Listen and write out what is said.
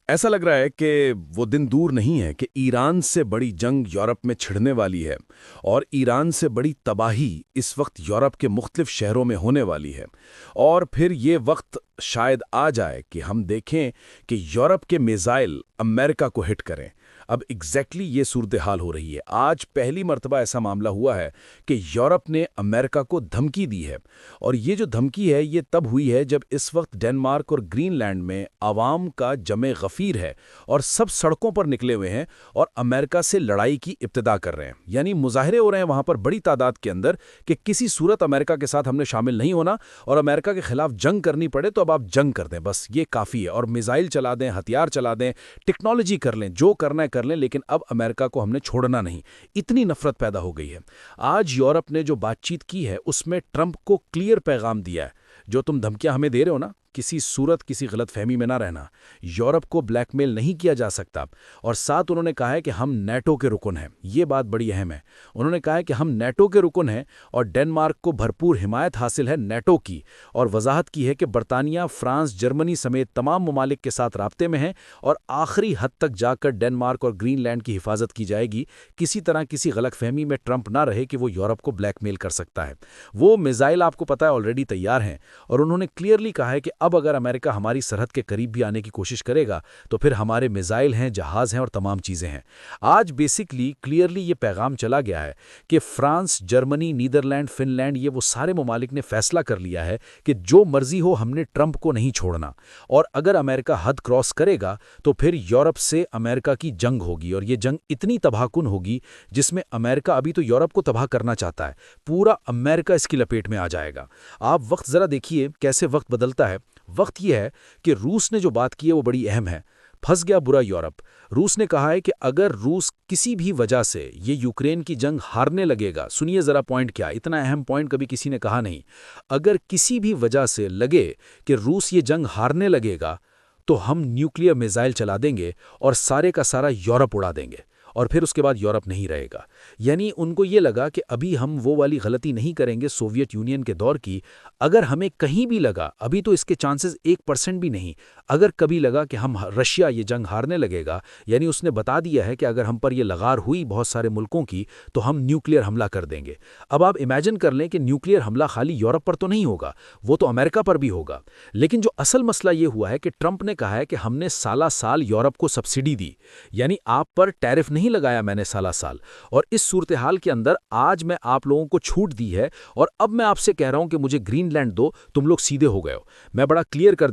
ऐसा लग रहा है कि वो दिन दूर नहीं है कि ईरान से बड़ी जंग यूरोप में छिड़ने वाली है और ईरान से बड़ी तबाही इस वक्त यूरोप के मुख्तलिफ शहरों में होने वाली है। और फिर ये वक्त शायद आ जाए कि हम देखें कि यूरोप के मिसाइल अमेरिका को हिट करें। अब एग्जैक्टली ये सूरत हाल हो रही है। आज पहली मर्तबा ऐसा मामला हुआ है कि यूरोप ने अमेरिका को धमकी दी है, और ये जो धमकी है ये तब हुई है जब इस वक्त डेनमार्क और ग्रीनलैंड में आवाम का जमे गफ़ीर है और सब सड़कों पर निकले हुए हैं और अमेरिका से लड़ाई की इब्तिदा कर रहे हैं। यानी मुजाहरे हो रहे हैं वहाँ पर बड़ी तादाद के अंदर कि किसी सूरत अमेरिका के साथ हमने शामिल नहीं होना, और अमेरिका के खिलाफ जंग करनी पड़े तो अब आप जंग कर दें, बस ये काफ़ी है। और मिसाइल चला दें, हथियार चला दें, टेक्नोलॉजी कर लें, जो करना है कर लें, लेकिन अब अमेरिका को हमने छोड़ना नहीं। इतनी नफरत पैदा हो गई है। आज यूरोप ने जो बातचीत की है उसमें ट्रंप को क्लियर पैगाम दिया है, जो तुम धमकियां हमें दे रहे हो ना, किसी सूरत किसी गलत फहमी में ना रहना। यूरोप को ब्लैकमेल नहीं किया जा सकता। और साथ उन्होंने कहा है कि हम नेटो के रुकन हैं। ये बात बड़ी अहम है। उन्होंने कहा है कि हम नेटो के रुकन हैं और डेनमार्क को भरपूर हिमायत हासिल है नेटो की। और वजाहत की है कि बरतानिया, फ्रांस, जर्मनी समेत तमाम ममालिक के साथ राब्ते में हैं और आखिरी हद तक जाकर डेनमार्क और ग्रीनलैंड की हिफाजत की जाएगी। किसी तरह किसी गलत फहमी में ट्रंप ना रहे कि वो यूरोप को ब्लैकमेल कर सकता है। वो मिसाइल आपको पता है ऑलरेडी तैयार हैं, और उन्होंने क्लियरली कहा है कि अब अगर अमेरिका हमारी सरहद के करीब भी आने की कोशिश करेगा तो फिर हमारे मिसाइल हैं, जहाज हैं और तमाम चीज़ें हैं। आज बेसिकली क्लियरली ये पैगाम चला गया है कि फ्रांस, जर्मनी, नीदरलैंड, फिनलैंड, ये वो सारे ममालिक ने फैसला कर लिया है कि जो मर्जी हो हमने ट्रंप को नहीं छोड़ना। और अगर अमेरिका हद क्रॉस करेगा तो फिर यूरोप से अमेरिका की जंग होगी, और ये जंग इतनी तबाहकुन होगी जिसमें अमेरिका अभी तो यूरोप को तबाह करना चाहता है, पूरा अमेरिका इसकी लपेट में आ जाएगा। आप वक्त ज़रा देखिए कैसे वक्त बदलता है। वक्त यह है कि रूस ने जो बात की है वो बड़ी अहम है। फंस गया बुरा यूरोप। रूस ने कहा है कि अगर रूस किसी भी वजह से ये यूक्रेन की जंग हारने लगेगा, सुनिए ज़रा पॉइंट क्या, इतना अहम पॉइंट कभी किसी ने कहा नहीं। अगर किसी भी वजह से लगे कि रूस ये जंग हारने लगेगा तो हम न्यूक्लियर मिसाइल चला देंगे और सारे का सारा यूरोप उड़ा देंगे, और फिर उसके बाद यूरोप नहीं रहेगा। यानी उनको ये लगा कि अभी हम वो वाली गलती नहीं करेंगे सोवियत यूनियन के दौर की। अगर हमें कहीं भी लगा, अभी तो इसके चांसेस 1% भी नहीं, अगर कभी लगा कि हम रशिया ये जंग हारने लगेगा, यानी उसने बता दिया है कि अगर हम पर ये लगार हुई बहुत सारे मुल्कों की तो हम न्यूक्लियर हमला कर देंगे। अब आप इमेजिन कर लें कि न्यूक्लियर हमला खाली यूरोप पर तो नहीं होगा, वो तो अमेरिका पर भी होगा। लेकिन जो असल मसला ये हुआ है कि ट्रंप ने कहा है कि हमने साला साल यूरोप को सब्सिडी दी, यानी आप पर टैरिफ नहीं लगाया मैंने साला साल। और इस सूरत हाल के अंदर आज मैं आप लोगों को छूट दी है, और अब मैं आपसे कह रहा हूं कि मुझे ग्रीनलैंड दो, तुम लोग सीधे हो गए हो। मैं बड़ा क्लियर कर